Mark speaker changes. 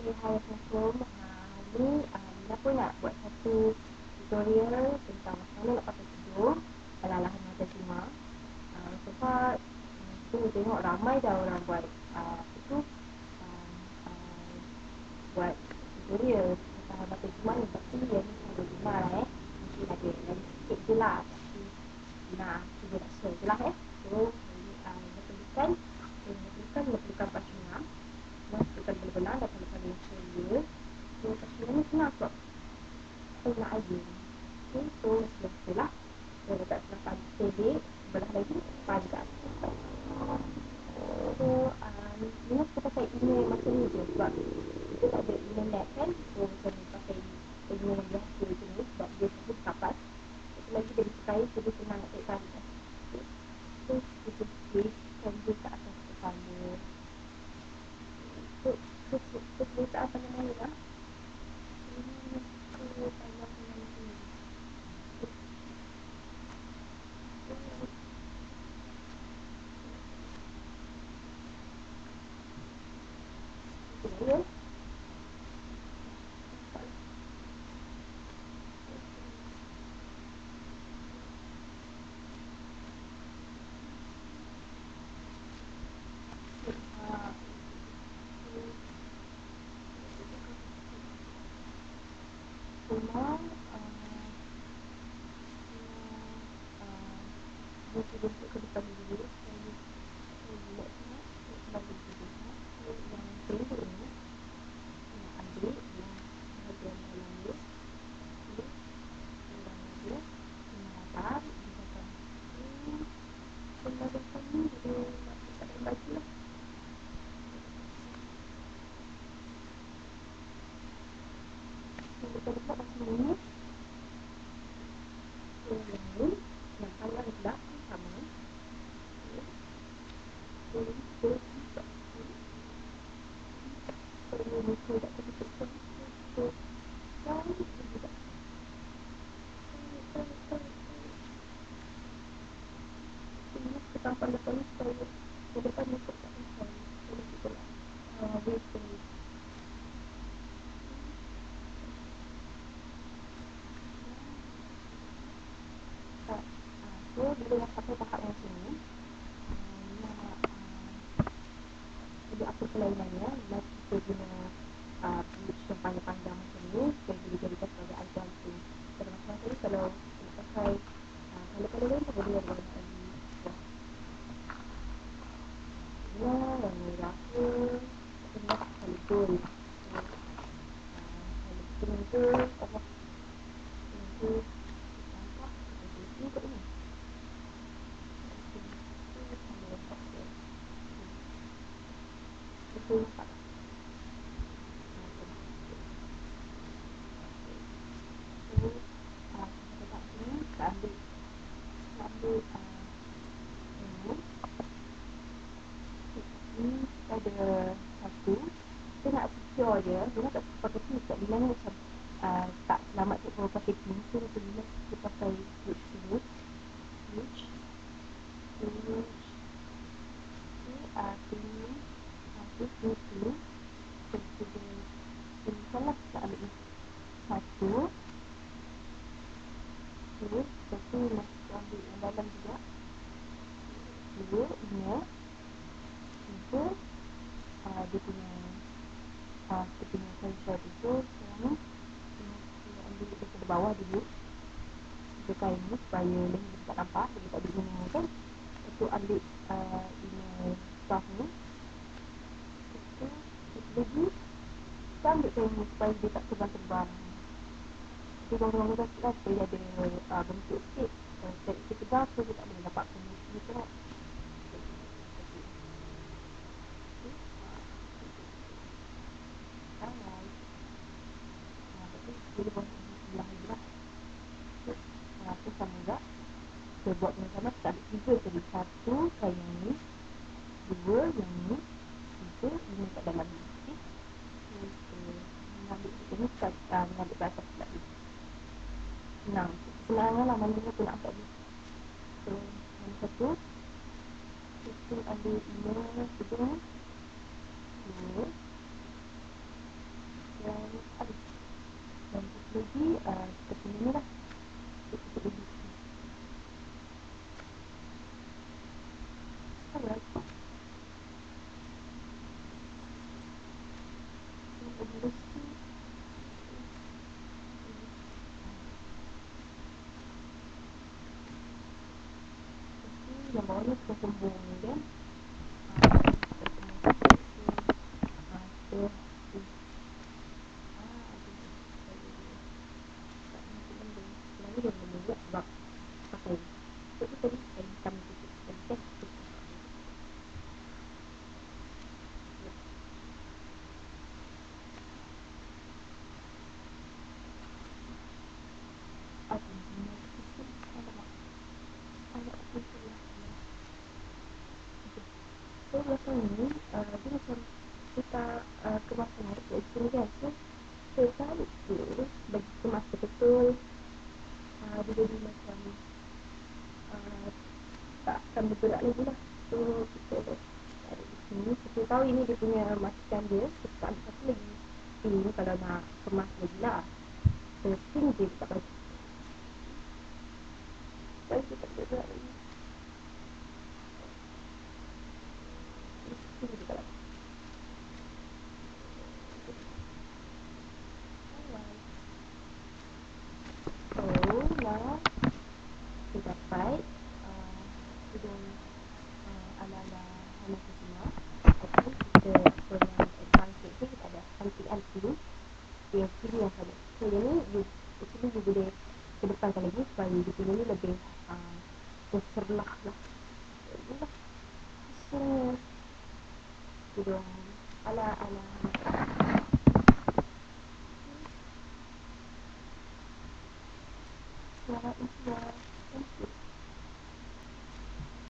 Speaker 1: Hai Assalamualaikum. Hari ni Lina pun nak buat satu tutorial tentang macam mana nak pakai tudung ala-ala Hamzah Juma. So far kita tengok ramai dah orang buat buat tutorial tentang Hamzah Juma ni, tapi yang ni saya dengar mungkin ada lagi sikit je lah, tapi Lina cuba nak share je lah. So hari ni Lina perlukan pasmina. Masukkan belah-belah dan kalau yang saya. So pasmina ni senang sebab kita nak air. Okay, so biasa lah. Saya letak sebelah pagi pendek, belah lagi panjang. So Lina suka pakai email macam ni je sebab kita tak ada email net kan. So macam ni pakai email yang biasa je ni sebab dia cukup kapas. Satu lagi dia bersekaya, so dia senang nak tarik. Okay, so kita tuliskan dia ke atas kepala. Kita apa namanya dah? Ini panjang macam ni. Ya. Dia tunjuk ke depan dulu. Saya buat sangat bagi dulu. Yang pendek ni nak ambil yang bahagian dalam dia. Dalam dia menatar di belakang ni. Belakang ni dia masuk kat dalam baju lah. Kita letak macam ni. Yang ni yang panjang pula sama. Muka tak tertutup. Ini ketampan depan ni supaya ke depan muka tak sampai. Boleh kita lah waist ni. So bila dah sampai tahap macam ni, nak ada apa kelainannya, nak kita guna bleach yang panjang-panjang macam ni supaya boleh jadikan sebagai eye blanking. Kalau macam tadi, kalau nak pakai kalau lain pun boleh ada banyak lagi. Yang merah ke, ini kalau gold. Kalau pink ke, nampak ini kot ni. Betul nampak tak? So kita letak sini, kita ambil ini kita ada satu. Kita nak secure dia, Lina tak suka pakai pin sebab Lina ni macam tak selamat tu kalau pakai pin. So Lina suka pakai switch dulu. Switch pin ni so kita salah kita ambil ni satu. Lepas tu kita ambil yang dalam juga. Dua, ini. Tiga, dia punya kita punya kain tu. So sekarang ni kita ambil daripada bawah dulu. Kita kain ni supaya dia tak nampak. Dia tak ada guna kan. Lepas tu ambil ini scarf ni. Lepas tu lagi kita ambil kain ni supaya dia tak terbang-terbang. Kita dorong-dorong sikit lah supaya ada bentuk sikit. Kalau kita tegang so dia tak boleh dapat kuning ni tengok. Alright. Lepas tu boleh buat sebelah lagi lah. So sama juga. Kita buat dengan sama, kita ambil tiga tadi. Satu kain yang ni, dua yang ni, tiga ini kat dalam ni. Okay. So kita mengambil kita ni, kita mengambil ke atas pula ni. Senang. Senang lah mana pun nak angkat ni. So yang satu, kita ambil ini tudung. Dua. bawahnya sudah sembung kan. So biasanya dia macam kita kemasan air kat sini kan. So saya tarik tu bagi kemas betul. Dia jadi macam tak akan bergerak lagi lah. So kita tarik di sini. Kita tahu ini dia punya masukan dia. Kita tak ambil satu lagi. Ini kalau nak kemas lagi lah. So sini je kita bagi. Supaya kita tak bergerak lagi. Sini kita bagi. Lah kita dapat hidung ala-ala Hana Fatimah. Tapi kita yang advance tu kita ada anti-anti yang sini yang sama. So yang ni actually you boleh kedepankan lagi supaya dia punya ni lebih terserlah lah. Inilah hasilnya hidung ala-ala Hana Fatimah. Thank you.